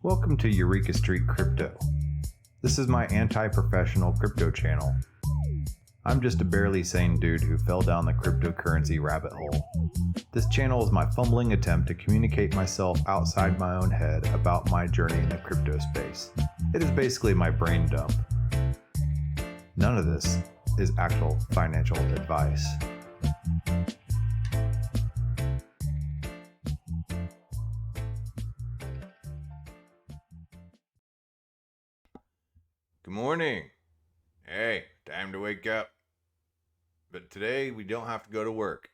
Welcome to Eureka Street Crypto. This is my anti-professional crypto channel. I'm just a barely sane dude who fell down the cryptocurrency rabbit hole. This channel is my fumbling attempt to communicate myself outside my own head about my journey in the crypto space. It is basically my brain dump. None of this is actual financial advice. Good morning. Hey, time to wake up. But today we don't have to go to work.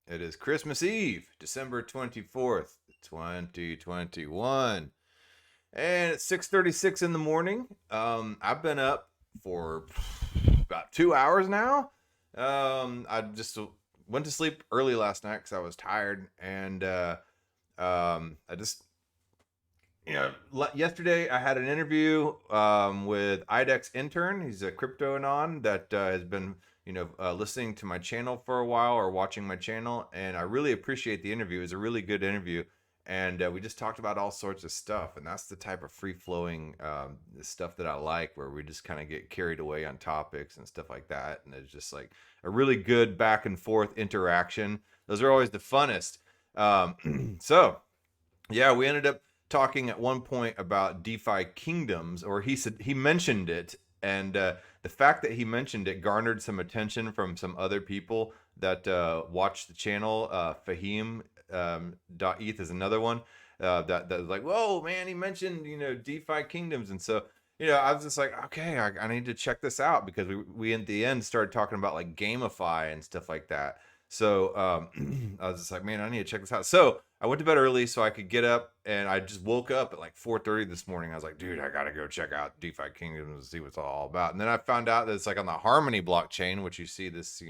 It is Christmas Eve, December 24th, 2021. And it's 6:36 in the morning. I've been up for about 2 hours now. I just went to sleep early last night because I was tired. And yesterday I had an interview with IDEX Intern. He's a crypto anon that has been, listening to my channel for a while or watching my channel, and I really appreciate the interview. It was a really good interview, and we just talked about all sorts of stuff, and that's the type of free-flowing stuff that I like, where we just kind of get carried away on topics and stuff like that, and it's just like a really good back and forth interaction. Those are always the funnest. So yeah, we ended up talking at one point about DeFi Kingdoms, or he mentioned it, and the fact that he mentioned it garnered some attention from some other people that watch the channel. Fahim.eth is another one that was like, whoa man, he mentioned DeFi Kingdoms, and so I was just like, okay, I need to check this out, because we in the end started talking about like GameFi and stuff like that. So I was just like, man, I need to check this out. So I went to bed early so I could get up, and I just woke up at like 4:30 this morning. I was like, dude, I got to go check out DeFi Kingdoms and see what's all about. And then I found out that it's like on the Harmony blockchain, which you see this,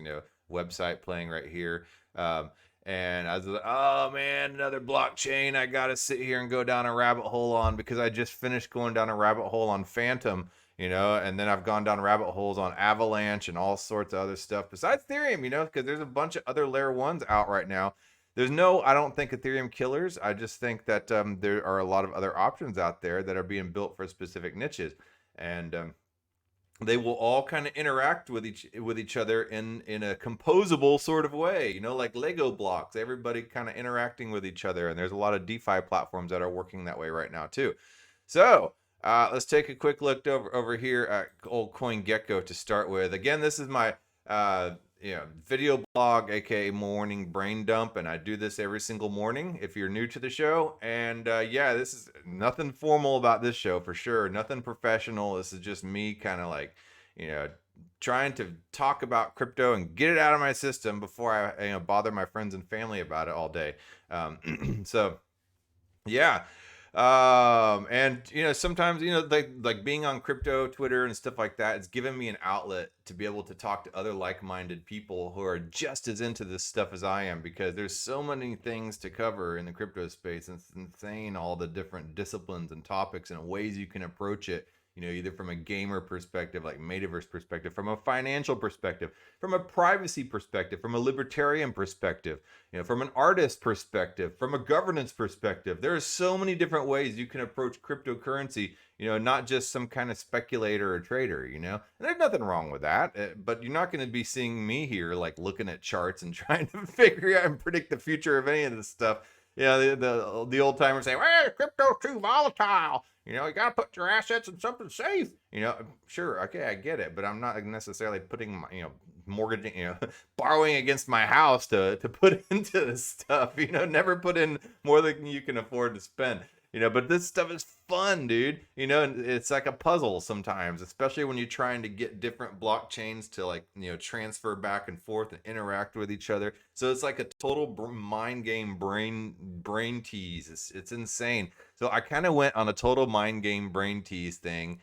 website playing right here. And I was like, oh man, another blockchain I got to sit here and go down a rabbit hole on, because I just finished going down a rabbit hole on Phantom, and then I've gone down rabbit holes on Avalanche and all sorts of other stuff besides Ethereum, because there's a bunch of other layer ones out right now. There's no, I don't think, Ethereum killers. I just think that there are a lot of other options out there that are being built for specific niches, and they will all kind of interact with each other in a composable sort of way, like Lego blocks. Everybody kind of interacting with each other, and there's a lot of DeFi platforms that are working that way right now too. So let's take a quick look over here at old CoinGecko to start with. Again, this is my video blog, aka morning brain dump, and I do this every single morning if you're new to the show. And this is nothing formal about this show, for sure, nothing professional. This is just me kind of like trying to talk about crypto and get it out of my system before I bother my friends and family about it all day. So yeah. And sometimes like being on crypto Twitter and stuff like that, it's given me an outlet to be able to talk to other like-minded people who are just as into this stuff as I am, because there's so many things to cover in the crypto space. It's insane, all the different disciplines and topics and ways you can approach it, either from a gamer perspective, like Metaverse perspective, from a financial perspective, from a privacy perspective, from a libertarian perspective, from an artist perspective, from a governance perspective. There are so many different ways you can approach cryptocurrency, not just some kind of speculator or trader, and there's nothing wrong with that. But you're not going to be seeing me here like looking at charts and trying to figure out and predict the future of any of this stuff. The old timers say, well, crypto's too volatile. You got to put your assets in something safe. Sure, okay, I get it, but I'm not necessarily putting my, mortgaging, borrowing against my house to put into this stuff. Never put in more than you can afford to spend. But this stuff is fun, dude. And it's like a puzzle sometimes, especially when you're trying to get different blockchains to transfer back and forth and interact with each other. So it's like a total mind game, brain tease. It's insane. So I kind of went on a total mind game brain tease thing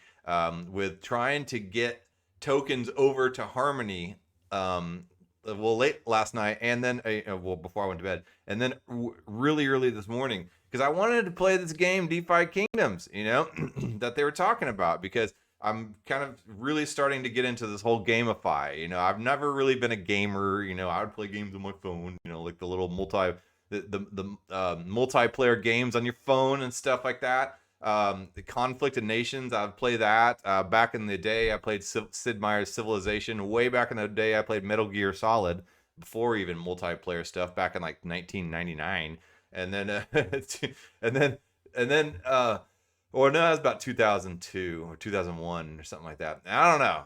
with trying to get tokens over to Harmony. Late last night, and then before I went to bed, and then really early this morning, because I wanted to play this game DeFi Kingdoms, that they were talking about, because I'm kind of really starting to get into this whole GameFi. I've never really been a gamer. I would play games on my phone, like the little multiplayer games on your phone and stuff like that. The Conflict of Nations, I'd play that. Back in the day, I played Sid Meier's Civilization. Way back in the day, I played Metal Gear Solid before even multiplayer stuff back in like 1999. And then, and then, and then, or no, that was about 2002 or 2001 or something like that. I don't know.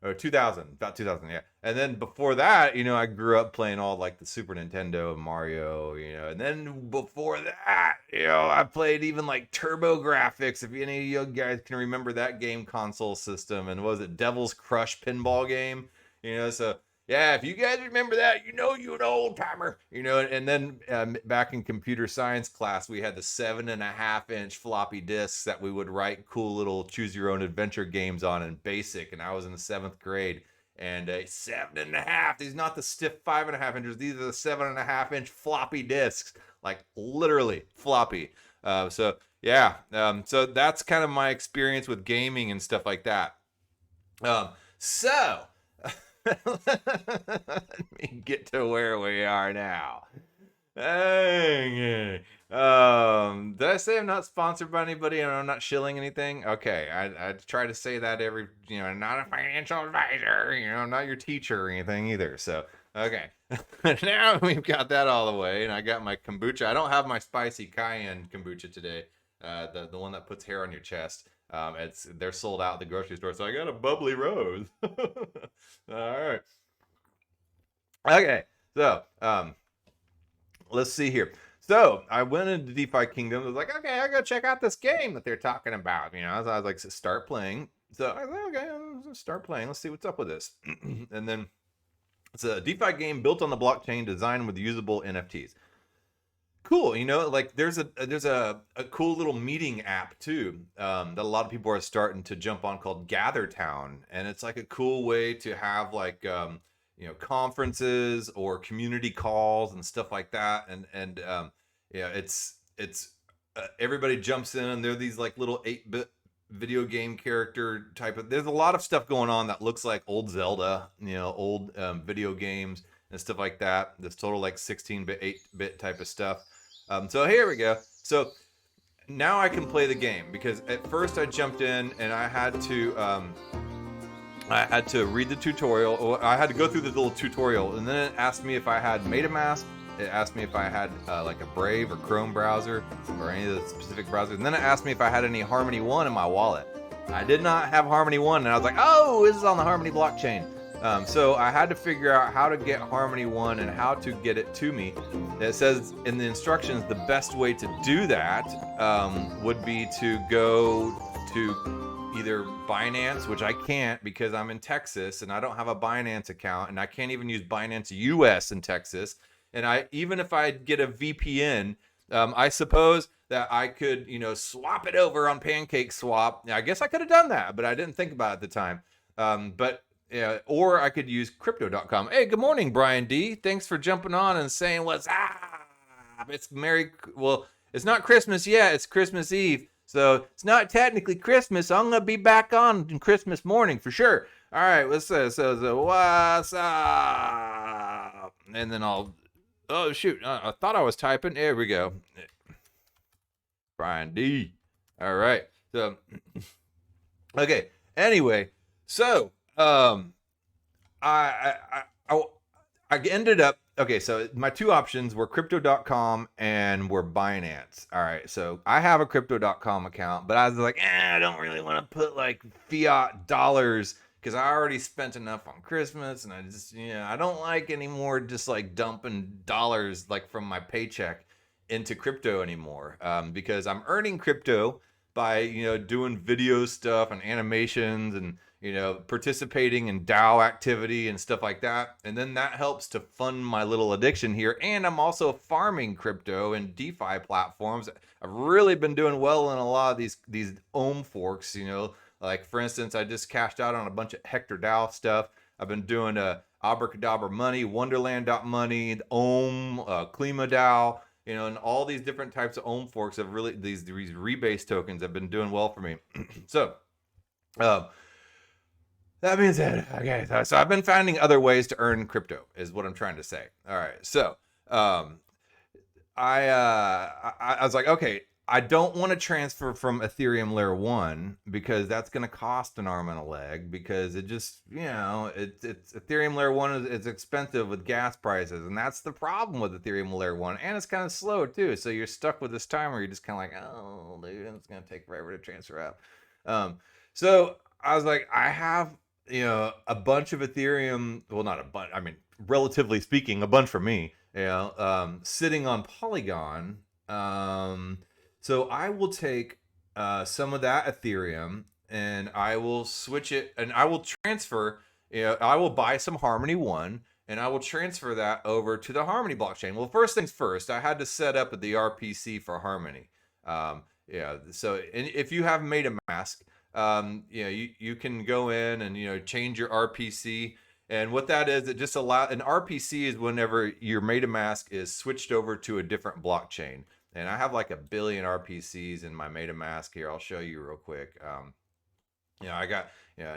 Or 2000, about 2000, yeah. And then before that, you know, I grew up playing all like the Super Nintendo and Mario, you know. And then before that, you know, I played even like TurboGrafx, if any of you guys can remember that game console system. And was it Devil's Crush pinball game? You know, so yeah, if you guys remember that, you know you're an old timer. You know, and then back in computer science class, we had the 7.5-inch floppy disks that we would write cool little choose your own adventure games on in BASIC. And I was in the 7th grade. And 7.5. These not the stiff 5.5 inches. These are the 7.5-inch floppy disks, like literally floppy. So yeah, so that's kind of my experience with gaming and stuff like that. So. Let me get to where we are now. Did I say I'm not sponsored by anybody and I'm not shilling anything? Okay, I try to say that every, you know, not a financial advisor, you know, I'm not your teacher or anything either. So, okay. Now we've got that all the way, and I got my kombucha. I don't have my spicy cayenne kombucha today, the one that puts hair on your chest. They're sold out at the grocery store, so I got a bubbly rose. All right. Okay, so let's see here. So I went into DeFi Kingdom. I was like, okay, I gotta check out this game that they're talking about. You know, so I was like, start playing. So I was like, okay, let's start playing. Let's see what's up with this. And then it's a DeFi game built on the blockchain, designed with usable NFTs. Cool, you know, like there's a cool little meeting app too that a lot of people are starting to jump on called Gather Town, and it's like a cool way to have like you know, conferences or community calls and stuff like that, and yeah, it's everybody jumps in, and they're these like little 8-bit video game character type of. There's a lot of stuff going on that looks like old Zelda, you know, old video games and stuff like that. This total like 16-bit, 8-bit type of stuff. So here we go. So now I can play the game, because at first I jumped in and I had to read the tutorial. I had to go through the little tutorial, and then it asked me if I had Metamask. It asked me if I had like a Brave or Chrome browser or any of the specific browsers. And then it asked me if I had any Harmony One in my wallet. I did not have Harmony One, and I was like, oh, this is on the Harmony blockchain. So I had to figure out how to get Harmony One and how to get it to me. It says in the instructions the best way to do that would be to go to either Binance, which I can't because I'm in Texas and I don't have a Binance account, and I can't even use Binance US in Texas. And even if I get a VPN, I suppose that I could, you know, swap it over on PancakeSwap. Now, I guess I could have done that, but I didn't think about it at the time. But yeah, or I could use crypto.com. Hey, good morning, Brian D. Thanks for jumping on and saying what's up. It's well, it's not Christmas yet. It's Christmas Eve. So it's not technically Christmas. I'm going to be back on Christmas morning for sure. All right, let's say, so what's up? And then oh, shoot. I thought I was typing. There we go. Brian D. All right. So, okay. Anyway, so I ended up, okay, so my two options were crypto.com and were Binance. All right, so I have a crypto.com account, but I was like, I don't really want to put like fiat dollars because I already spent enough on Christmas, and I just, you know, I don't like anymore just like dumping dollars like from my paycheck into crypto anymore, because I'm earning crypto by, you know, doing video stuff and animations and, you know, participating in DAO activity and stuff like that. And then that helps to fund my little addiction here. And I'm also farming crypto and DeFi platforms. I've really been doing well in a lot of these Ohm forks, you know, like for instance, I just cashed out on a bunch of Hector DAO stuff. I've been doing Abracadabra Money, Wonderland.money, Ohm, Klima DAO, you know, and all these different types of Ohm forks have really, these rebase tokens have been doing well for me. So, that being said, okay, so I've been finding other ways to earn crypto, is what I'm trying to say. All right, so I was like, okay, I don't want to transfer from Ethereum layer 1 because that's going to cost an arm and a leg, because it just, it's Ethereum layer 1 is expensive with gas prices, and that's the problem with Ethereum layer 1, and it's kind of slow too. So you're stuck with this time where you're just kind of like, oh, dude, it's going to take forever to transfer out. So I was like, I have, a bunch of Ethereum, well, not a bunch, I mean, relatively speaking, a bunch for me, sitting on Polygon. So I will take some of that Ethereum and I will switch it, and I will transfer, I will buy some Harmony One and I will transfer that over to the Harmony blockchain. Well, first things first, I had to set up the RPC for Harmony. So if you have MetaMask, you can go in and, change your RPC. And what that is, it just allows, an RPC is whenever your MetaMask is switched over to a different blockchain. And I have like 1 billion RPCs in my MetaMask here. I'll show you real quick. I got,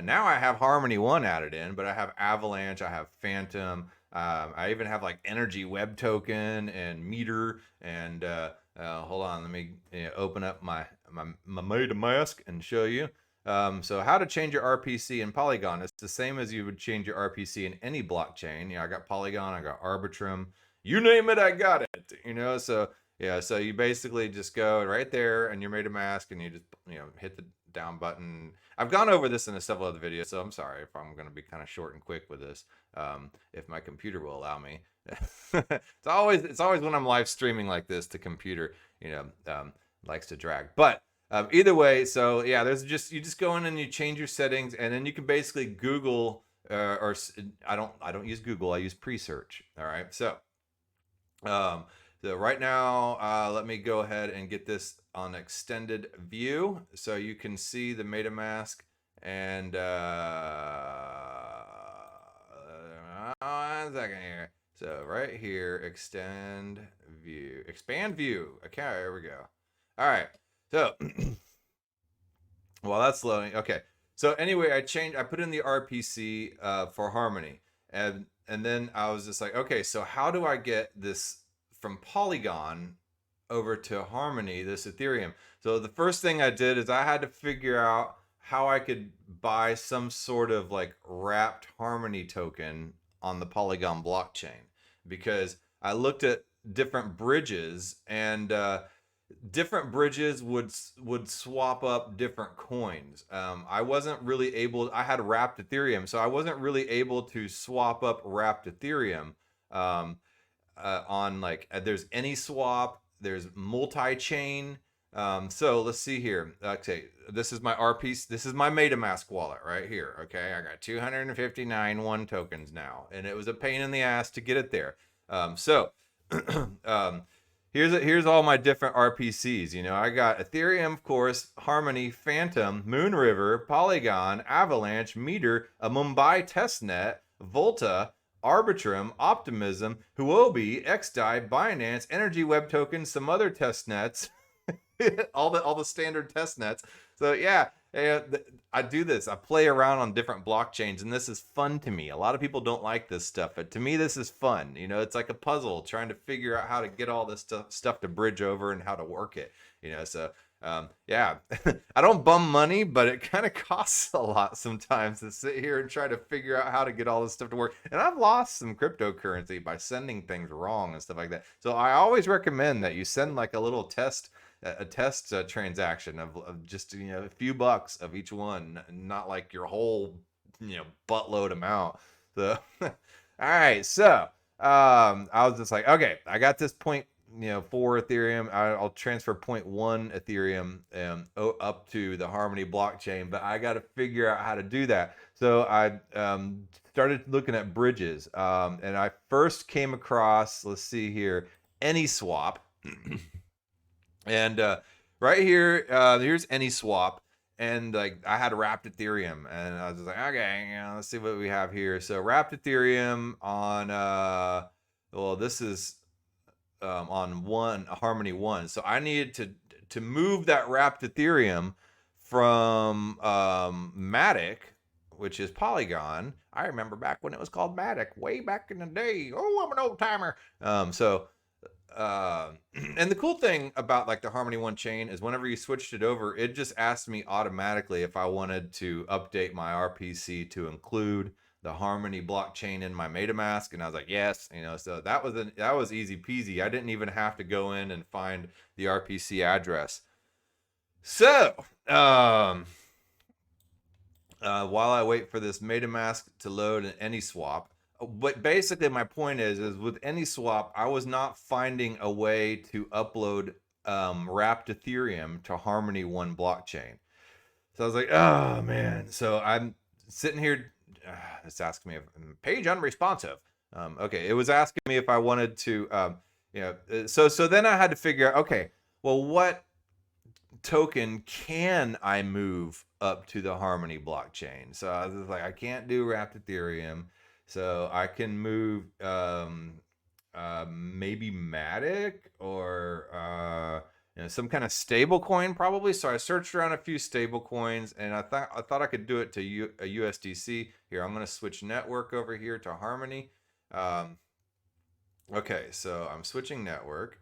now I have Harmony One added in, but I have Avalanche, I have Phantom, I even have like Energy Web Token and Meter. And hold on, let me open up my MetaMask and show you. So how to change your RPC in Polygon? It's the same as you would change your RPC in any blockchain. I got Polygon, I got Arbitrum, you name it, I got it. So yeah, so you basically just go right there and your MetaMask, and you just hit the down button. I've gone over this in several other videos, so I'm sorry if I'm going to be kind of short and quick with this. If my computer will allow me. It's always when I'm live streaming like this, the computer likes to drag. But either way, so yeah, you just go in and you change your settings, and then you can basically Google or I don't use Google, I use Presearch. All right, so right now, let me go ahead and get this on extended view so you can see the MetaMask. And 1 second here. So right here, expand view. Okay, there we go. All right. So while that's loading, okay. So anyway, I put in the RPC for Harmony, and then I was just like, okay, so how do I get this from Polygon over to Harmony, this Ethereum? So the first thing I did is I had to figure out how I could buy some sort of like wrapped Harmony token on the Polygon blockchain, because I looked at different bridges, and different bridges would swap up different coins. I wasn't really able, I had wrapped Ethereum, so I wasn't really able to swap up wrapped Ethereum on like, there's Anyswap, there's multi-chain. So let's see here. Okay, this is my RPC, this is my MetaMask wallet right here. Okay, I got 259 one tokens now, and it was a pain in the ass to get it there. Here's all my different RPCs. I got Ethereum, of course, Harmony, Phantom, Moonriver, Polygon, Avalanche, Meter, a Mumbai testnet, Volta, Arbitrum, Optimism, Huobi, XDAI, Binance, Energy Web Token, some other testnets, all the standard testnets. So yeah, I do this. I play around on different blockchains, and this is fun to me. A lot of people don't like this stuff, but to me, this is fun. It's like a puzzle, trying to figure out how to get all this stuff to bridge over and how to work it. So yeah, I don't bum money, but it kind of costs a lot sometimes to sit here and try to figure out how to get all this stuff to work. And I've lost some cryptocurrency by sending things wrong and stuff like that. So I always recommend that you send like a little test transaction of just a few bucks of each one, not like your whole buttload amount. So all right, so I was just like, okay, I got this point for Ethereum. I'll transfer 0.1 Ethereum up to the Harmony blockchain, but I got to figure out how to do that. So I started looking at bridges, and I first came across, let's see here, Anyswap. And right here, here's Anyswap, and like I had wrapped Ethereum, and I was just like, okay, let's see what we have here. So wrapped Ethereum on, well, this is on Harmony One. So I needed to move that wrapped Ethereum from Matic, which is Polygon. I remember back when it was called Matic, way back in the day. Oh, I'm an old timer. So and the cool thing about like the Harmony One chain is whenever you switched it over, it just asked me automatically if I wanted to update my RPC to include the Harmony blockchain in my MetaMask, and I was like, yes, so that was easy peasy. I didn't even have to go in and find the RPC address. So, while I wait for this MetaMask to load an Anyswap, but basically my point is with Anyswap, I was not finding a way to upload wrapped Ethereum to Harmony One blockchain. So I was like, oh man. So I'm sitting here. It's asking me if page unresponsive. Okay, it was asking me if I wanted to. So then I had to figure out. Okay, well, what token can I move up to the Harmony blockchain? So I was like, I can't do wrapped Ethereum, so I can move maybe Matic or some kind of stable coin probably. So I searched around a few stable coins, and I thought I could do it to a USDC. Here, I'm going to switch network over here to Harmony. Okay, so I'm switching network.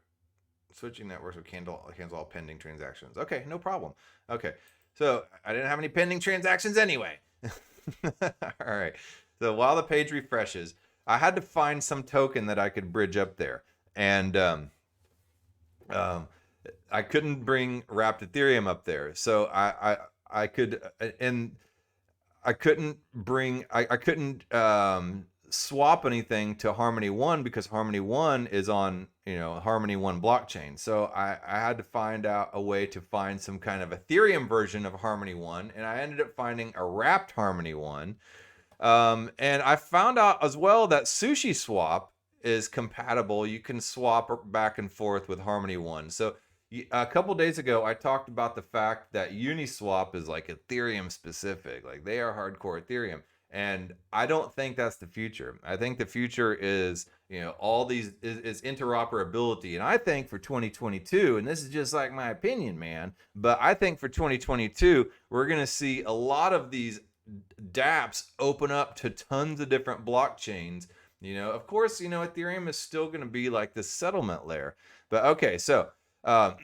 Switching networks will cancel all pending transactions. Okay, no problem. Okay, so I didn't have any pending transactions anyway. All right. So while the page refreshes, I had to find some token that I could bridge up there, and I couldn't bring wrapped Ethereum up there. So I could, and I couldn't bring I couldn't swap anything to Harmony One because Harmony One is on Harmony One blockchain. So I had to find out a way to find some kind of Ethereum version of Harmony One, and I ended up finding a wrapped Harmony One. And I found out as well that SushiSwap is compatible. You can swap back and forth with Harmony One. So a couple days ago, I talked about the fact that Uniswap is like Ethereum specific, like they are hardcore Ethereum. And I don't think that's the future. I think the future is, all these is interoperability. And I think for 2022, and this is just like my opinion, man, but I think for 2022, we're going to see a lot of these dApps open up to tons of different blockchains. Of course, Ethereum is still going to be like the settlement layer. But okay, so so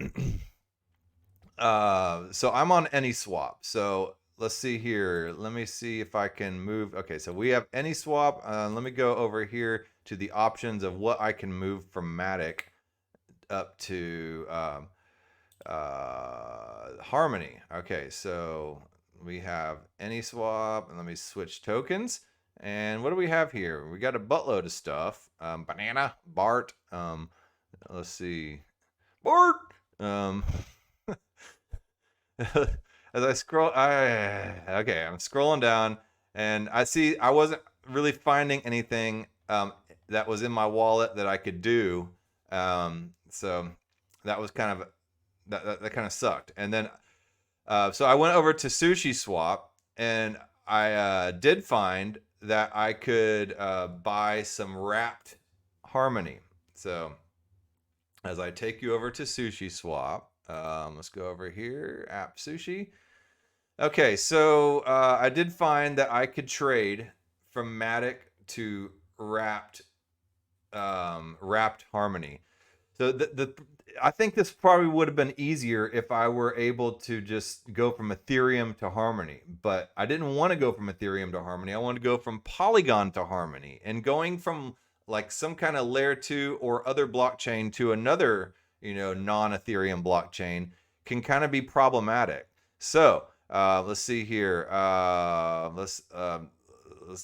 I'm on Anyswap. So let's see here. Let me see if I can move. Okay, so we have Anyswap. Let me go over here to the options of what I can move from Matic up to Harmony. Okay, so we have Anyswap, and let me switch tokens. And what do we have here? We got a buttload of stuff. Banana, Bart. Let's see. Bart. As I scroll, okay, I'm scrolling down, and I see I wasn't really finding anything that was in my wallet that I could do. So that was kind of that kind of sucked. And then so I went over to SushiSwap, and I did find that I could buy some wrapped Harmony. So as I take you over to SushiSwap, let's go over here, app Sushi. Okay, so I did find that I could trade from Matic to wrapped Harmony. So I think this probably would have been easier if I were able to just go from Ethereum to Harmony, but I didn't want to go from Ethereum to Harmony. I wanted to go from Polygon to Harmony, and going from like some kind of layer 2 or other blockchain to another, non-Ethereum blockchain can kind of be problematic. So let's see here. Let's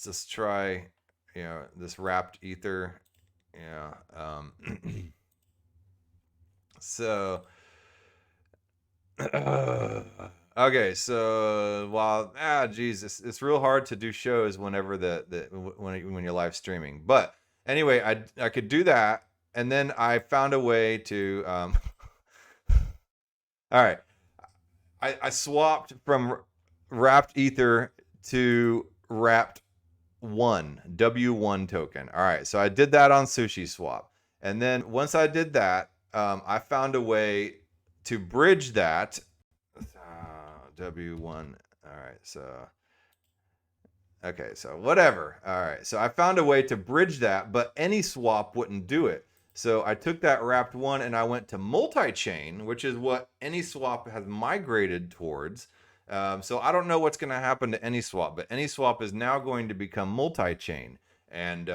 just try, this wrapped ether. So okay, so while Jesus, it's real hard to do shows whenever when you're live streaming. But anyway, I could do that, and then I found a way to all right. I swapped from wrapped ether to wrapped WONE, W1 token. All right, so I did that on SushiSwap, and then once I did that, I found a way to bridge that W1. All right, so okay, so whatever. All right, so I found a way to bridge that, but Anyswap wouldn't do it. So I took that wrapped one and I went to multi-chain, which is what Anyswap has migrated towards. So I don't know what's going to happen to Anyswap, but Anyswap is now going to become multi-chain. And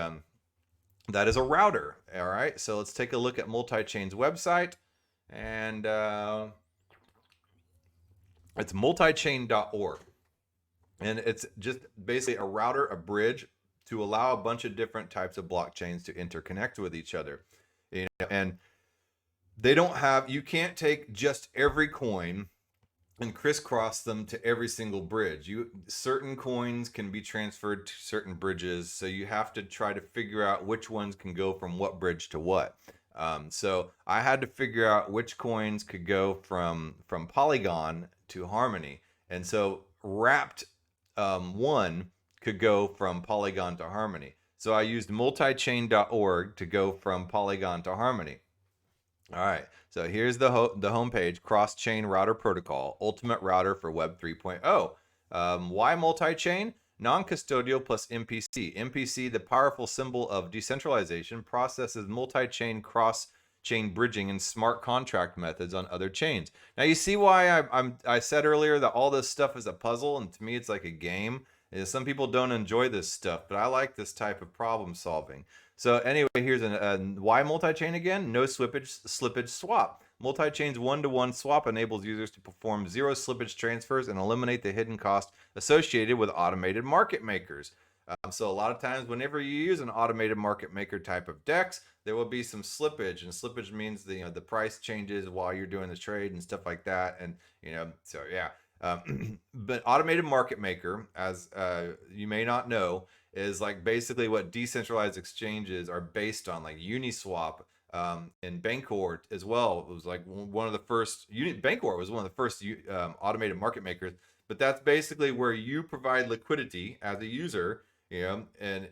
that is a router. All right. So let's take a look at multi-chain's website. And it's multichain.org. And it's just basically a router, a bridge to allow a bunch of different types of blockchains to interconnect with each other. And they don't have, you can't take just every coin and crisscross them to every single bridge. Certain coins can be transferred to certain bridges, so you have to try to figure out which ones can go from what bridge to what. So I had to figure out which coins could go from Polygon to Harmony, and so wrapped one could go from Polygon to Harmony. So I used multichain.org to go from Polygon to Harmony. All right, so here's the homepage, cross-chain router protocol, ultimate router for Web 3.0. Why multi-chain? Non-custodial plus MPC. MPC, the powerful symbol of decentralization, processes multi-chain cross-chain bridging and smart contract methods on other chains. Now you see why I said earlier that all this stuff is a puzzle, and to me it's like a game. Some people don't enjoy this stuff, but I like this type of problem solving. So anyway, here's why multi-chain again? No slippage swap. Multi-chain's one-to-one swap enables users to perform zero slippage transfers and eliminate the hidden cost associated with automated market makers. So a lot of times whenever you use an automated market maker type of DEX, there will be some slippage, and slippage means the price changes while you're doing the trade and stuff like that. And so yeah. But automated market maker, as you may not know, is like basically what decentralized exchanges are based on, like Uniswap and Bancor as well. It was like one of the first. Bancor was one of the first automated market makers. But that's basically where you provide liquidity as a user, and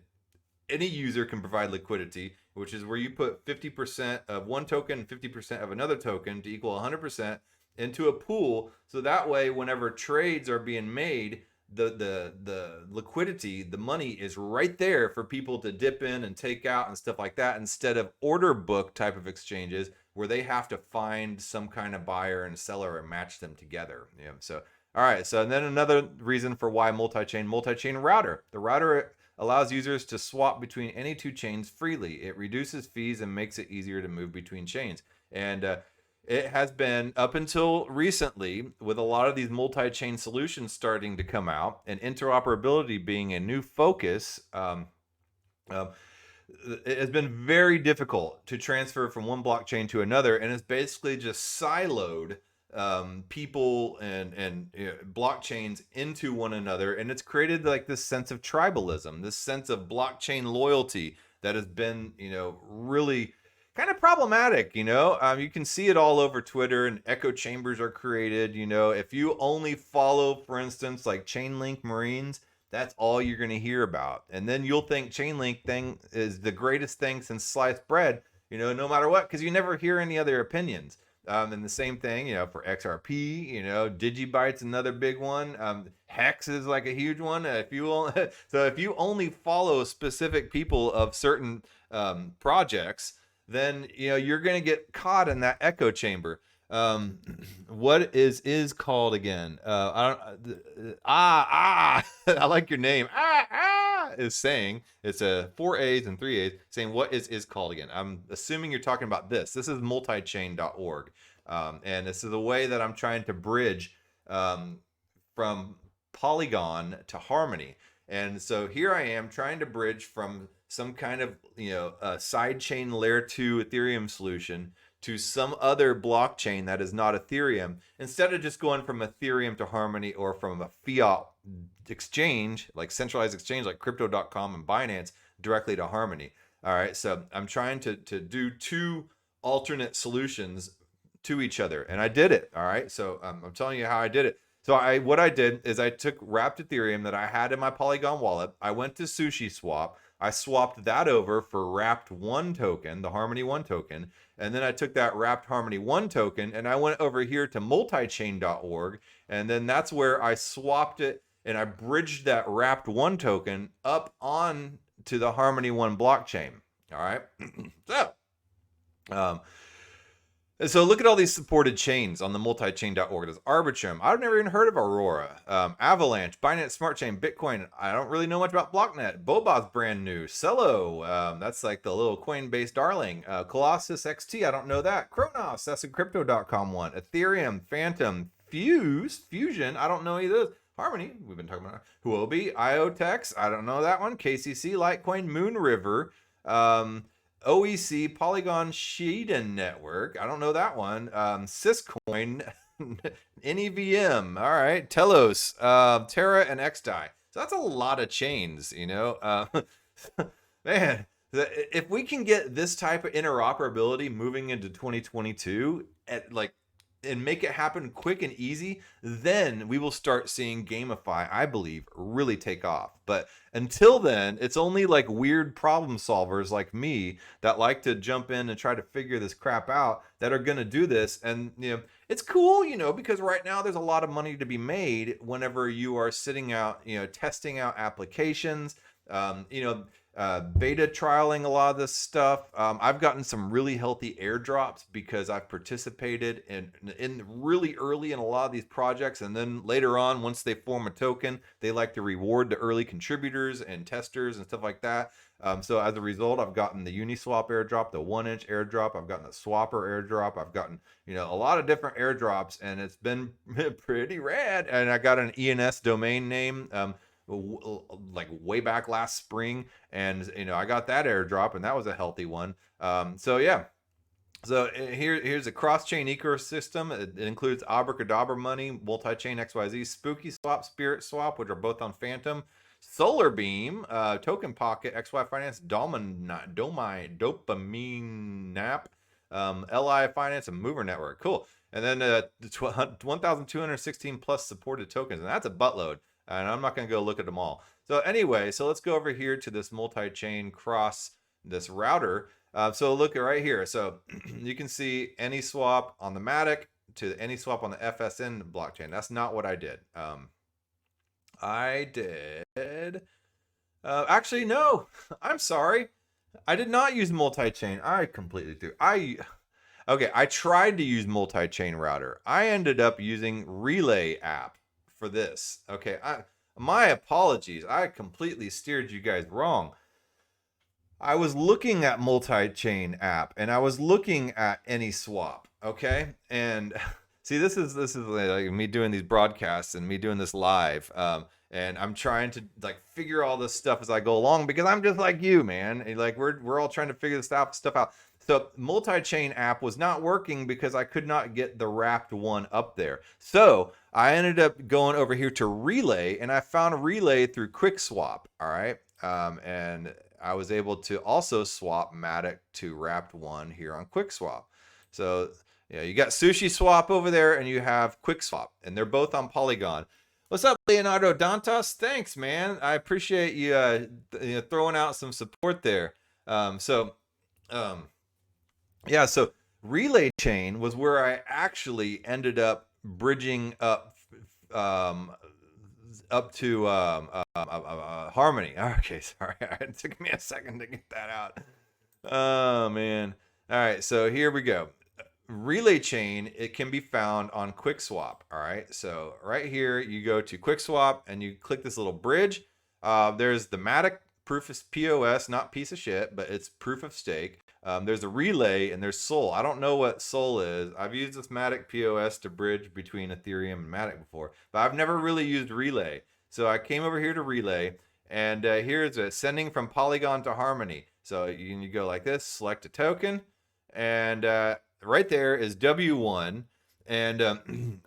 any user can provide liquidity, which is where you put 50% of one token and 50% of another token to equal 100% into a pool, so that way whenever trades are being made, the liquidity, the money is right there for people to dip in and take out and stuff like that, instead of order book type of exchanges where they have to find some kind of buyer and seller and match them together. So all right, so then another reason for why multi-chain router. The router allows users to swap between any two chains freely. It reduces fees and makes it easier to move between chains. And it has been, up until recently, with a lot of these multi-chain solutions starting to come out and interoperability being a new focus, it has been very difficult to transfer from one blockchain to another, and it's basically just siloed people and blockchains into one another, and it's created like this sense of tribalism, this sense of blockchain loyalty that has been really kind of problematic. You can see it all over Twitter, and echo chambers are created. If you only follow, for instance, like Chainlink Marines, that's all you're going to hear about, and then you'll think Chainlink thing is the greatest thing since sliced bread, no matter what, because you never hear any other opinions. And the same thing, for XRP, Digibyte's another big one. Hex is like a huge one. If you only follow specific people of certain projects, then you're going to get caught in that echo chamber. What is called again? I like your name. Is saying, it's a 4 A's and 3 A's, saying what is called again. I'm assuming you're talking about this. This is multichain.org. And this is the way that I'm trying to bridge from Polygon to Harmony. And so here I am trying to bridge from some kind of sidechain layer 2 Ethereum solution to some other blockchain that is not Ethereum, instead of just going from Ethereum to Harmony, or from a fiat exchange, like centralized exchange like crypto.com and Binance, directly to Harmony. All right, so I'm trying to do two alternate solutions to each other, and I did it. All right, so I'm telling you how I did it. So what I did is I took wrapped Ethereum that I had in my Polygon wallet. I went to SushiSwap. I swapped that over for wrapped one token, the Harmony 1 token. And then I took that wrapped Harmony 1 token and I went over here to multichain.org. And then that's where I swapped it, and I bridged that wrapped 1 token up on to the Harmony 1 blockchain. All right. So Um, and so look at all these supported chains on the multichain.org. There's Arbitrum. I've never even heard of Aurora. Avalanche, Binance Smart Chain, Bitcoin. I don't really know much about Blocknet. Boba's brand new. Cello, that's like the little Coinbase darling. Colossus XT, I don't know that. Kronos, that's a crypto.com one. Ethereum, Phantom, Fusion, I don't know either of those. Harmony, we've been talking about Huobi, IoTex, I don't know that one. KCC, Litecoin, Moonriver, OEC, Polygon, Sheeden Network. I don't know that one. Syscoin, NEVM. All right. Telos, Terra, and XDAI. So that's a lot of chains, you know. Man, if we can get this type of interoperability moving into 2022 at like and make it happen quick and easy, then we will start seeing GameFi, I believe, really take off. But until then, it's only like weird problem solvers like me that like to jump in and try to figure this crap out that are going to do this. And, you know, it's cool, you know, because right now there's a lot of money to be made whenever you are sitting out, you know, testing out applications, beta trialing a lot of this stuff. I've gotten some really healthy airdrops because I've participated in really early in a lot of these projects, and then later on, once they form a token, they like to reward the early contributors and testers and stuff like that. So as a result, I've gotten the Uniswap airdrop, the 1-inch airdrop, I've gotten the Swapper airdrop, I've gotten, you know, a lot of different airdrops, and it's been pretty rad. And I got an ENS domain name like way back last spring, and you know I got that airdrop, and that was a healthy one. So yeah, so here's a cross-chain ecosystem. It includes Abracadabra Money, Multi-Chain XYZ, Spooky Swap, Spirit Swap, which are both on Phantom, Solar Beam, Token Pocket, XY Finance, Dopamine Nap, LI Finance, and Mover Network. Cool. And then 1,216 plus supported tokens, and that's a buttload. And I'm not going to go look at them all. So anyway, so let's go over here to this multi-chain cross, this router. So look at right here. So you can see Anyswap on the Matic to Anyswap on the FSN blockchain. That's not what I did. I did. Actually, no. I'm sorry. I did not use multi-chain. I completely threw. Okay, I tried to use multi-chain router. I ended up using Relay app for this. Okay, my apologies. I completely steered you guys wrong. I was looking at multi-chain app and I was looking at Anyswap. Okay, and see, this is like me doing these broadcasts and me doing this live. And I'm trying to like figure all this stuff as I go along because I'm just like you, man. And, like we're all trying to figure this stuff out. So multi-chain app was not working because I could not get the wrapped one up there. So I ended up going over here to Relay, and I found Relay through Quickswap. All right, and I was able to also swap Matic to wrapped one here on Quickswap. So yeah, you got SushiSwap over there, and you have Quickswap, and they're both on Polygon. What's up, Leonardo Dantas? Thanks, man. I appreciate you, throwing out some support there. Yeah, so Relay Chain was where I actually ended up bridging up to Harmony. Okay, sorry. It took me a second to get that out. Oh, man. All right, so here we go. Relay Chain, it can be found on Quickswap. All right, so right here, you go to Quickswap and you click this little bridge. There's the Matic proof of POS, not piece of shit, but it's proof of stake. There's a Relay and there's Sol. I don't know what Sol is. I've used this Matic POS to bridge between Ethereum and Matic before, but I've never really used Relay. So I came over here to Relay, and here's a sending from Polygon to Harmony. So you go like this, select a token, and right there is W1. And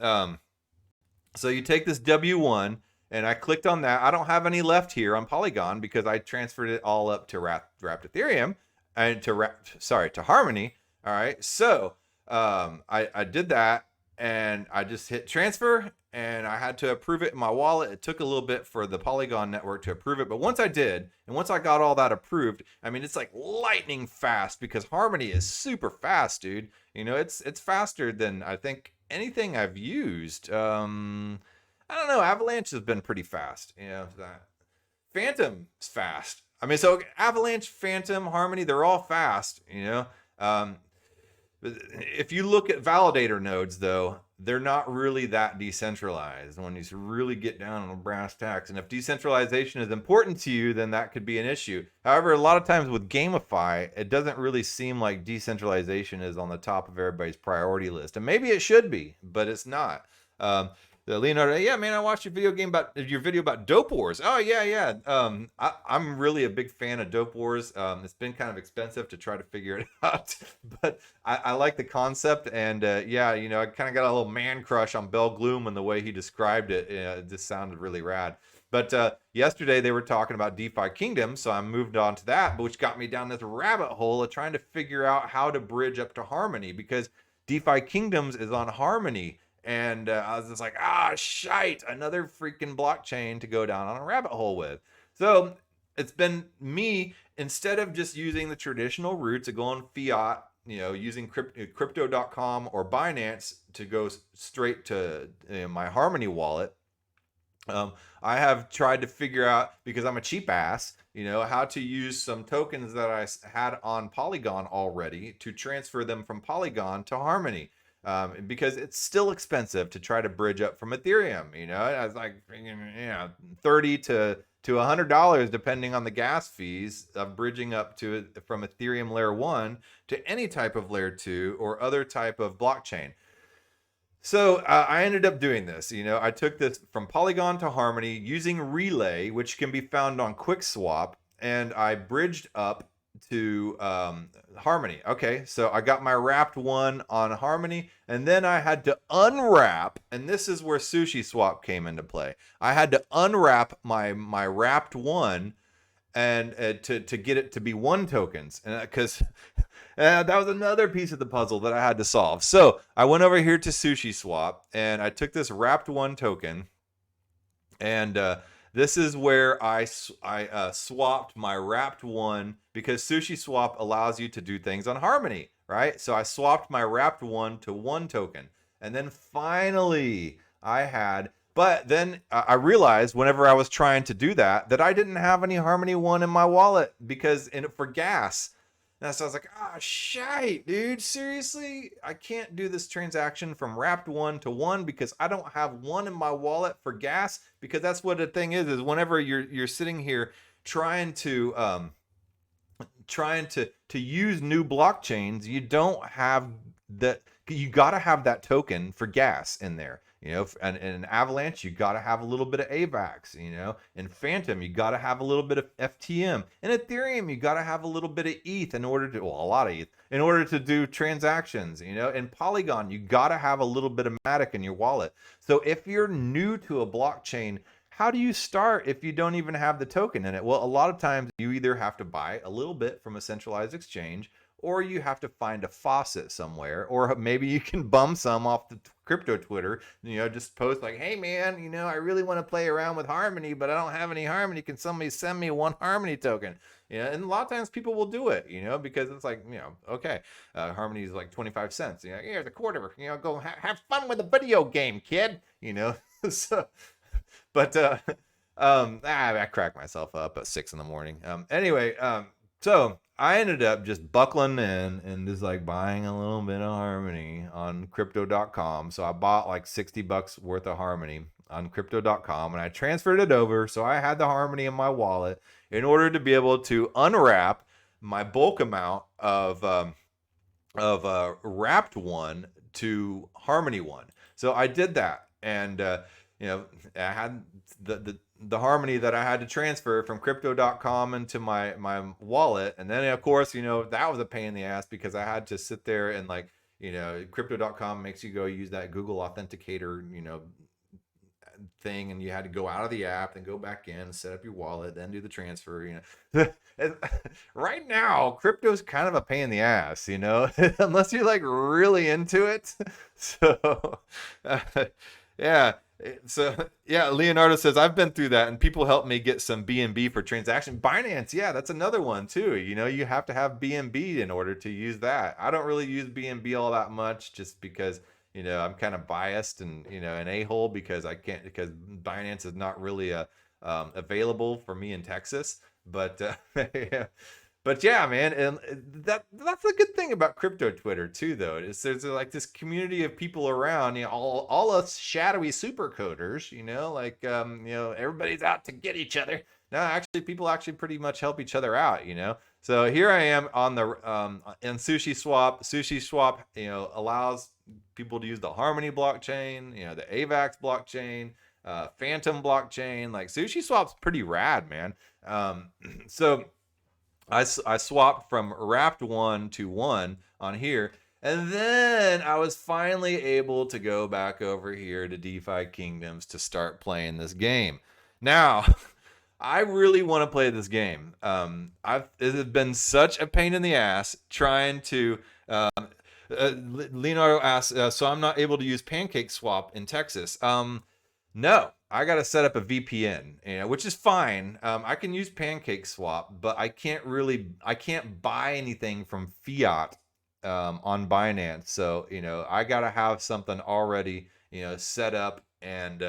so you take this W1, and I clicked on that. I don't have any left here on Polygon because I transferred it all up to wrapped Ethereum and to Harmony. All right, so I did that, and I just hit transfer, and I had to approve it in my wallet. It took a little bit for the Polygon network to approve it, but once I did, and once I got all that approved, I mean, it's like lightning fast because Harmony is super fast, dude. You know, it's faster than I think anything I've used. I don't know. Avalanche has been pretty fast. You know, Phantom's fast. I mean, so Avalanche, Phantom, Harmony, they're all fast. You know, if you look at validator nodes, though, they're not really that decentralized when you really get down on the brass tacks. And if decentralization is important to you, then that could be an issue. However, a lot of times with GameFi, it doesn't really seem like decentralization is on the top of everybody's priority list. And maybe it should be, but it's not. The Leonardo, yeah, man, I watched your video about Dope Wars. Oh yeah, yeah. I'm really a big fan of Dope Wars. It's been kind of expensive to try to figure it out, but I like the concept. And yeah, you know, I kind of got a little man crush on Bell Gloom and the way he described it. It just sounded really rad. But yesterday they were talking about DeFi Kingdom, so I moved on to that, which got me down this rabbit hole of trying to figure out how to bridge up to Harmony, because DeFi Kingdoms is on Harmony. And I was just like, shite, another freaking blockchain to go down on a rabbit hole with. So it's been me, instead of just using the traditional routes of going fiat, you know, using crypto.com or Binance to go straight to my Harmony wallet. I have tried to figure out, because I'm a cheap ass, you know, how to use some tokens that I had on Polygon already to transfer them from Polygon to Harmony. Because it's still expensive to try to bridge up from Ethereum. You know, it's like, you know, $30 to $100 depending on the gas fees of bridging up to from Ethereum layer 1 to any type of layer 2 or other type of blockchain. So I ended up doing this. You know, I took this from Polygon to Harmony using Relay, which can be found on Quickswap, and I bridged up to Harmony. Okay, so I got my wrapped one on Harmony, and then I had to unwrap, and this is where SushiSwap came into play. I had to unwrap my wrapped one, and to get it to be one tokens, and because that was another piece of the puzzle that I had to solve. So I went over here to SushiSwap, and I took this wrapped one token, and this is where I swapped my wrapped one, because SushiSwap allows you to do things on Harmony, right? So I swapped my wrapped one to one token. And then finally but then I realized whenever I was trying to do that I didn't have any Harmony one in my wallet, because for gas. And so I was like, shite, dude, seriously? I can't do this transaction from wrapped one to one because I don't have one in my wallet for gas. Because that's what the thing is whenever you're sitting here trying to use new blockchains, you don't have that. You got to have that token for gas in there. You know, and in Avalanche, you got to have a little bit of AVAX, you know. In Phantom, you got to have a little bit of FTM. In Ethereum, you got to have a little bit of ETH in order to, well, a lot of ETH, in order to do transactions, you know. In Polygon, you got to have a little bit of Matic in your wallet. So if you're new to a blockchain, how do you start if you don't even have the token in it? Well, a lot of times you either have to buy a little bit from a centralized exchange, or you have to find a faucet somewhere, or maybe you can bum some off the crypto Twitter, you know, just post like, hey man, you know, I really want to play around with Harmony, but I don't have any Harmony. Can somebody send me one Harmony token? You know, and a lot of times people will do it, you know, because it's like, you know, okay, Harmony is like 25 cents. You know, here's a quarter, you know, go have fun with a video game, kid, you know. So, but I crack myself up at 6 a.m. Anyway, so I ended up just buckling in and just like buying a little bit of Harmony on crypto.com. So I bought like $60 worth of Harmony on crypto.com, and I transferred it over. So I had the Harmony in my wallet in order to be able to unwrap my bulk amount of wrapped one to Harmony one. So I did that, and you know, I had the Harmony that I had to transfer from crypto.com into my wallet. And then of course, you know, that was a pain in the ass because I had to sit there and like, you know, crypto.com makes you go use that Google Authenticator, you know, thing, and you had to go out of the app and go back in, set up your wallet, then do the transfer, you know. Right now, crypto's kind of a pain in the ass, you know, unless you're like really into it. So yeah. So yeah, Leonardo says I've been through that, and people help me get some BNB for transaction. Binance, yeah, that's another one too. You know, you have to have BNB in order to use that. I don't really use BNB all that much, just because, you know, I'm kind of biased and, you know, an a-hole because Binance is not really available for me in Texas. But yeah. But yeah, man, and that's the good thing about crypto Twitter too, though. Is there's like this community of people around, all us shadowy super coders, like everybody's out to get each other. No, actually, people actually pretty much help each other out. So here I am on the in SushiSwap. SushiSwap, allows people to use the Harmony blockchain, the AVAX blockchain, Phantom blockchain. Like SushiSwap's pretty rad, man. So I swapped from Wrapped WONE to WONE on here, and then I was finally able to go back over here to DeFi Kingdoms to start playing this game. Now, I really want to play this game. It has been such a pain in the ass trying to. Leonardo asks, so I'm not able to use PancakeSwap in Texas. No, I got to set up a VPN, which is fine. I can use PancakeSwap, but I can't buy anything from fiat on Binance. So, I got to have something already, set up and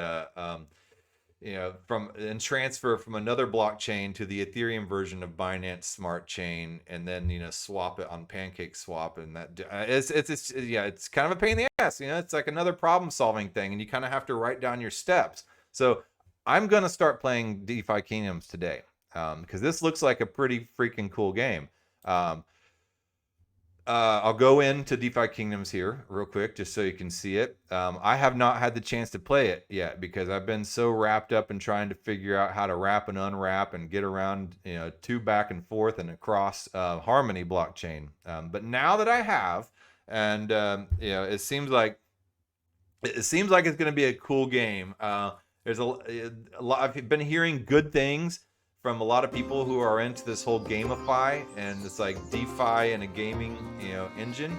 transfer from another blockchain to the Ethereum version of Binance Smart Chain, and then swap it on PancakeSwap, and that it's kind of a pain in the ass. It's like another problem solving thing, and you kind of have to write down your steps. So I'm gonna start playing DeFi Kingdoms today because this looks like a pretty freaking cool game. I'll go into DeFi Kingdoms here real quick just so you can see it. I have not had the chance to play it yet because I've been so wrapped up in trying to figure out how to wrap and unwrap and get around, to back and forth and across Harmony blockchain. But now that I have, and it seems like it's going to be a cool game. There's a lot. I've been hearing good things from a lot of people who are into this whole gamify and it's like DeFi and a gaming, engine.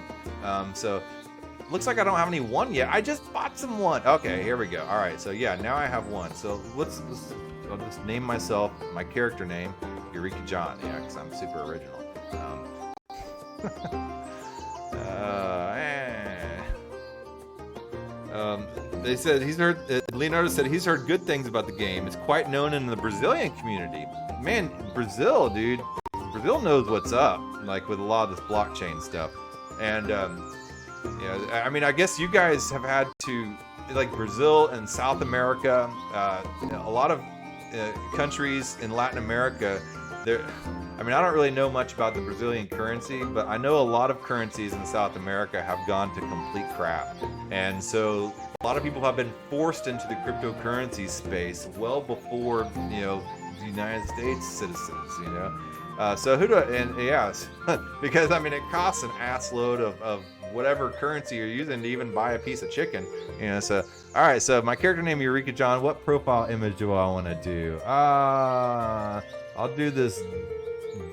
So looks like I don't have any WONE yet. I just bought some WONE. Okay, here we go. All right, so yeah, now I have WONE. So I'll just name myself my character name, Eureka John. Yeah, because I'm super original. They said Leonardo said he's heard good things about the game. It's quite known in the Brazilian community. Man, Brazil, dude. Brazil knows what's up, like with a lot of this blockchain stuff. And, I mean, I guess you guys have had to, like Brazil and South America, a lot of countries in Latin America, I don't really know much about the Brazilian currency, but I know a lot of currencies in South America have gone to complete crap. And so a lot of people have been forced into the cryptocurrency space well before, the United States citizens, because it costs an ass load of whatever currency you're using to even buy a piece of chicken, so all right, so my character name Eureka John. What profile image do I want to do? I'll do this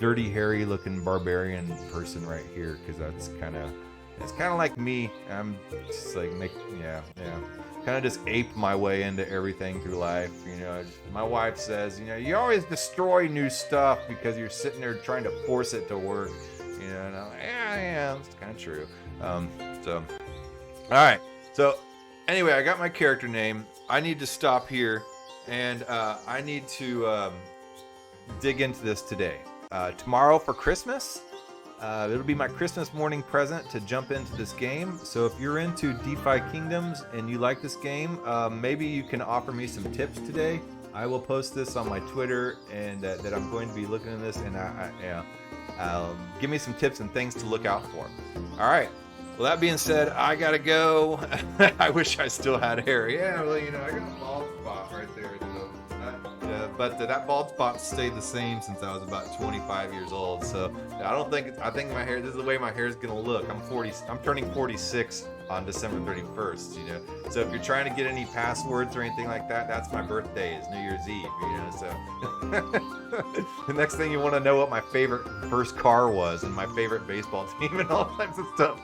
dirty hairy looking barbarian person right here because that's kind of like me. I'm just like kind of just ape my way into everything through life. My wife says, you always destroy new stuff because you're sitting there trying to force it to work. And I'm like, yeah, it's kind of true. So, all right. So, anyway, I got my character name. I need to stop here, and I need to dig into this today. Tomorrow for Christmas, it'll be my Christmas morning present to jump into this game. So if you're into DeFi Kingdoms and you like this game, maybe you can offer me some tips today. I will post this on my Twitter, and that I'm going to be looking at this, and give me some tips and things to look out for. All right. Well, that being said, I gotta go. I wish I still had hair. Yeah, well, I got a bald spot right there. So but that bald spot stayed the same since I was about 25 years old. So I think my hair, this is the way my hair is gonna look. I'm turning 46 on December 31st, So if you're trying to get any passwords or anything like that, that's my birthday, is New Year's Eve, So the next thing you want to know what my favorite first car was and my favorite baseball team and all types of stuff.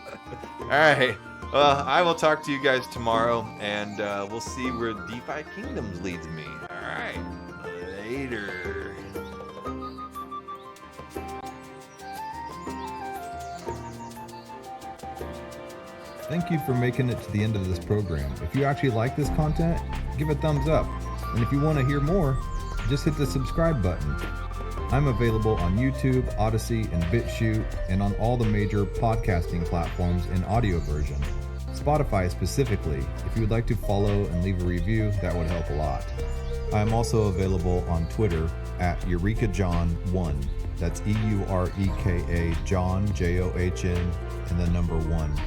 All right. Well, I will talk to you guys tomorrow, and we'll see where DeFi Kingdoms leads me. All right. Later. Thank you for making it to the end of this program. If you actually like this content, give a thumbs up. And if you want to hear more, just hit the subscribe button. I'm available on YouTube, Odyssey, and BitChute, and on all the major podcasting platforms in audio version. Spotify specifically. If you would like to follow and leave a review, that would help a lot. I am also available on Twitter at EurekaJohn1. That's EUREKA John, JOHN, and the number 1.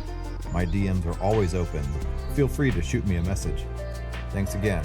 My DMs are always open. Feel free to shoot me a message. Thanks again.